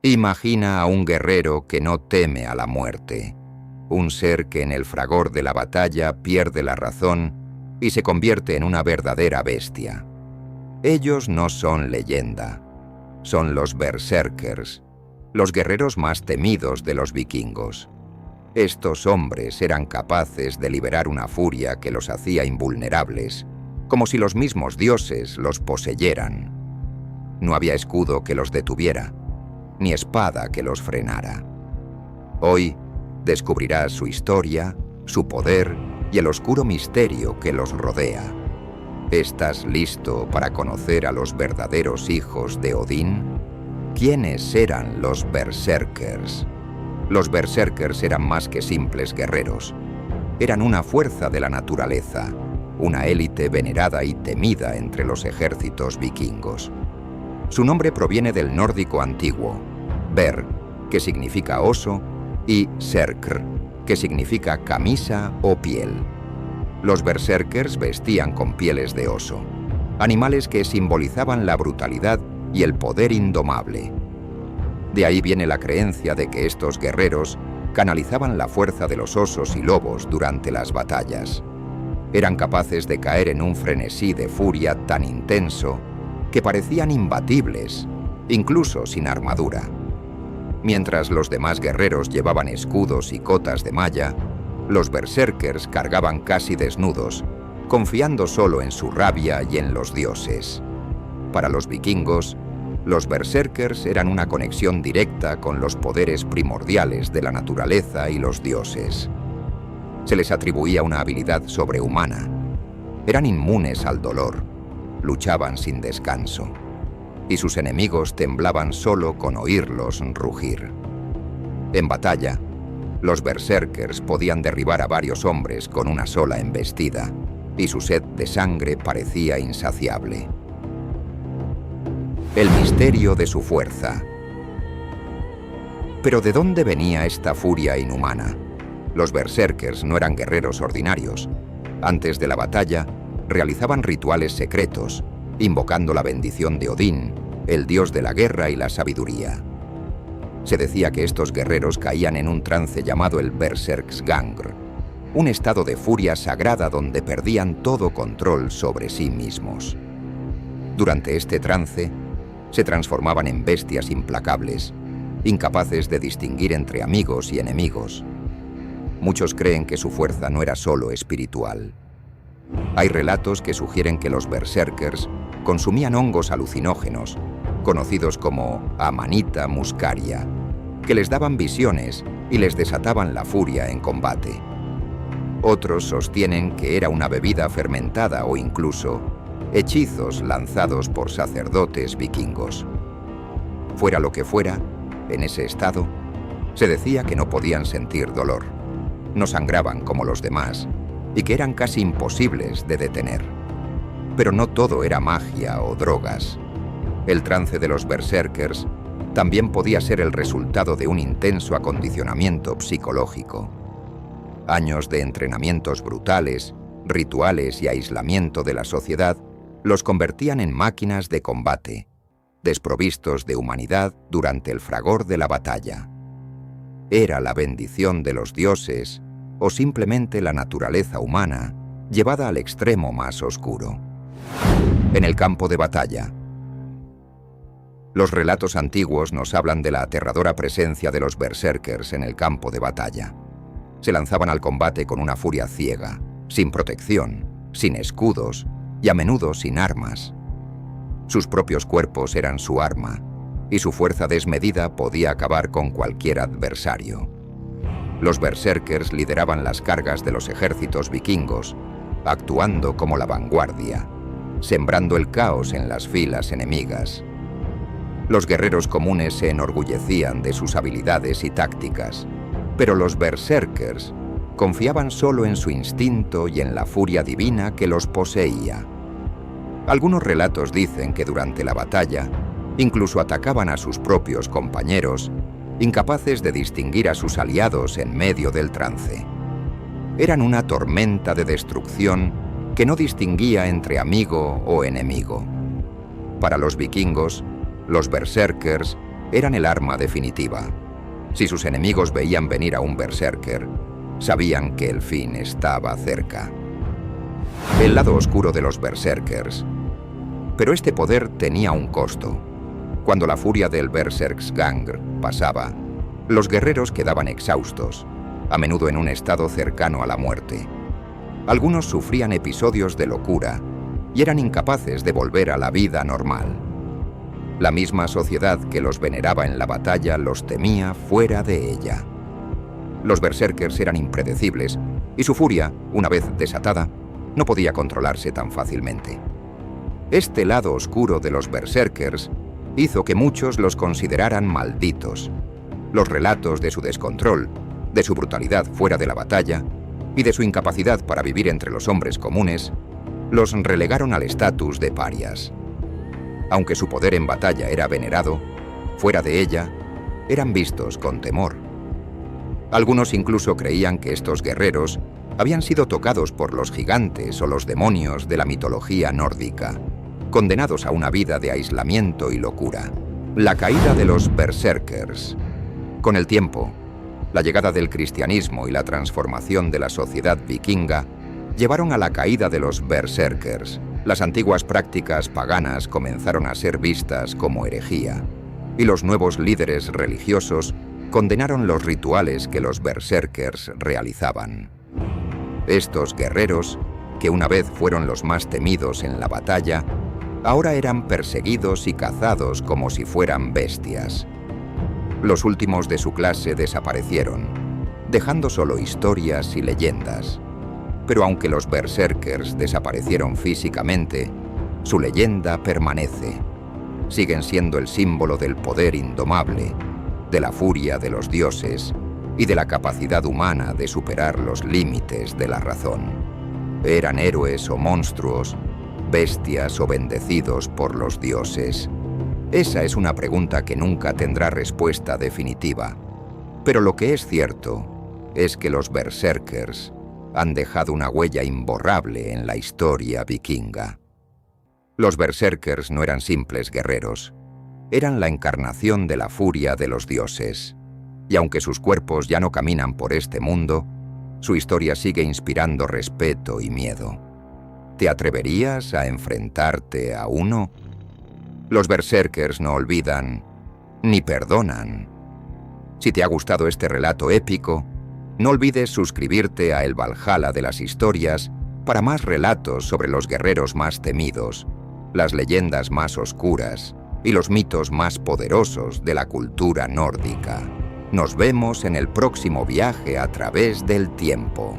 Imagina a un guerrero que no teme a la muerte, un ser que en el fragor de la batalla pierde la razón y se convierte en una verdadera bestia. Ellos no son leyenda, son los berserkers, los guerreros más temidos de los vikingos. Estos hombres eran capaces de liberar una furia que los hacía invulnerables, como si los mismos dioses los poseyeran. No había escudo que los detuviera, ni espada que los frenara. Hoy descubrirás su historia, su poder y el oscuro misterio que los rodea. ¿Estás listo para conocer a los verdaderos hijos de Odín? ¿Quiénes eran los berserkers? Los berserkers eran más que simples guerreros. Eran una fuerza de la naturaleza, una élite venerada y temida entre los ejércitos vikingos. Su nombre proviene del nórdico antiguo, ber, que significa oso, y serkr, que significa camisa o piel. Los berserkers vestían con pieles de oso, animales que simbolizaban la brutalidad y el poder indomable. De ahí viene la creencia de que estos guerreros canalizaban la fuerza de los osos y lobos durante las batallas. Eran capaces de caer en un frenesí de furia tan intenso que parecían imbatibles, incluso sin armadura. Mientras los demás guerreros llevaban escudos y cotas de malla, los berserkers cargaban casi desnudos, confiando solo en su rabia y en los dioses. Para los vikingos, los berserkers eran una conexión directa con los poderes primordiales de la naturaleza y los dioses. Se les atribuía una habilidad sobrehumana. Eran inmunes al dolor, luchaban sin descanso, y sus enemigos temblaban solo con oírlos rugir. En batalla, los berserkers podían derribar a varios hombres con una sola embestida, y su sed de sangre parecía insaciable. El misterio de su fuerza. ¿Pero de dónde venía esta furia inhumana? Los berserkers no eran guerreros ordinarios. Antes de la batalla, realizaban rituales secretos, invocando la bendición de Odín, el dios de la guerra y la sabiduría. Se decía que estos guerreros caían en un trance llamado el Berserksgangr, un estado de furia sagrada donde perdían todo control sobre sí mismos. Durante este trance, se transformaban en bestias implacables, incapaces de distinguir entre amigos y enemigos. Muchos creen que su fuerza no era solo espiritual. Hay relatos que sugieren que los berserkers consumían hongos alucinógenos, conocidos como Amanita muscaria, que les daban visiones y les desataban la furia en combate. Otros sostienen que era una bebida fermentada o incluso hechizos lanzados por sacerdotes vikingos. Fuera lo que fuera, en ese estado, se decía que no podían sentir dolor, no sangraban como los demás y que eran casi imposibles de detener. Pero no todo era magia o drogas. El trance de los berserkers también podía ser el resultado de un intenso acondicionamiento psicológico. Años de entrenamientos brutales, rituales y aislamiento de la sociedad los convertían en máquinas de combate, desprovistos de humanidad durante el fragor de la batalla. ¿Era la bendición de los dioses o simplemente la naturaleza humana llevada al extremo más oscuro? En el campo de batalla. Los relatos antiguos nos hablan de la aterradora presencia de los berserkers en el campo de batalla. Se lanzaban al combate con una furia ciega, sin protección, sin escudos y a menudo sin armas. Sus propios cuerpos eran su arma, y su fuerza desmedida podía acabar con cualquier adversario. Los berserkers lideraban las cargas de los ejércitos vikingos, actuando como la vanguardia, sembrando el caos en las filas enemigas. Los guerreros comunes se enorgullecían de sus habilidades y tácticas, pero los berserkers confiaban solo en su instinto y en la furia divina que los poseía. Algunos relatos dicen que durante la batalla incluso atacaban a sus propios compañeros, incapaces de distinguir a sus aliados en medio del trance. Eran una tormenta de destrucción que no distinguía entre amigo o enemigo. Para los vikingos, los berserkers eran el arma definitiva. Si sus enemigos veían venir a un berserker, sabían que el fin estaba cerca. El lado oscuro de los berserkers. Pero este poder tenía un costo. Cuando la furia del Berserksgang pasaba, los guerreros quedaban exhaustos, a menudo en un estado cercano a la muerte. Algunos sufrían episodios de locura y eran incapaces de volver a la vida normal. La misma sociedad que los veneraba en la batalla los temía fuera de ella. Los berserkers eran impredecibles y su furia, una vez desatada, no podía controlarse tan fácilmente. Este lado oscuro de los berserkers hizo que muchos los consideraran malditos. Los relatos de su descontrol, de su brutalidad fuera de la batalla y de su incapacidad para vivir entre los hombres comunes, los relegaron al estatus de parias. Aunque su poder en batalla era venerado, fuera de ella, eran vistos con temor. Algunos incluso creían que estos guerreros habían sido tocados por los gigantes o los demonios de la mitología nórdica, condenados a una vida de aislamiento y locura. La caída de los berserkers. Con el tiempo, la llegada del cristianismo y la transformación de la sociedad vikinga llevaron a la caída de los berserkers. Las antiguas prácticas paganas comenzaron a ser vistas como herejía, y los nuevos líderes religiosos condenaron los rituales que los berserkers realizaban. Estos guerreros, que una vez fueron los más temidos en la batalla, ahora eran perseguidos y cazados como si fueran bestias. Los últimos de su clase desaparecieron, dejando solo historias y leyendas. Pero aunque los berserkers desaparecieron físicamente, su leyenda permanece. Siguen siendo el símbolo del poder indomable, de la furia de los dioses y de la capacidad humana de superar los límites de la razón. Eran héroes o monstruos, bestias o bendecidos por los dioses. Esa es una pregunta que nunca tendrá respuesta definitiva. Pero lo que es cierto es que los berserkers han dejado una huella imborrable en la historia vikinga. Los berserkers no eran simples guerreros, eran la encarnación de la furia de los dioses. Y aunque sus cuerpos ya no caminan por este mundo, su historia sigue inspirando respeto y miedo. ¿Te atreverías a enfrentarte a uno? Los berserkers no olvidan ni perdonan. Si te ha gustado este relato épico, no olvides suscribirte a El Valhalla de las historias para más relatos sobre los guerreros más temidos, las leyendas más oscuras y los mitos más poderosos de la cultura nórdica. Nos vemos en el próximo viaje a través del tiempo.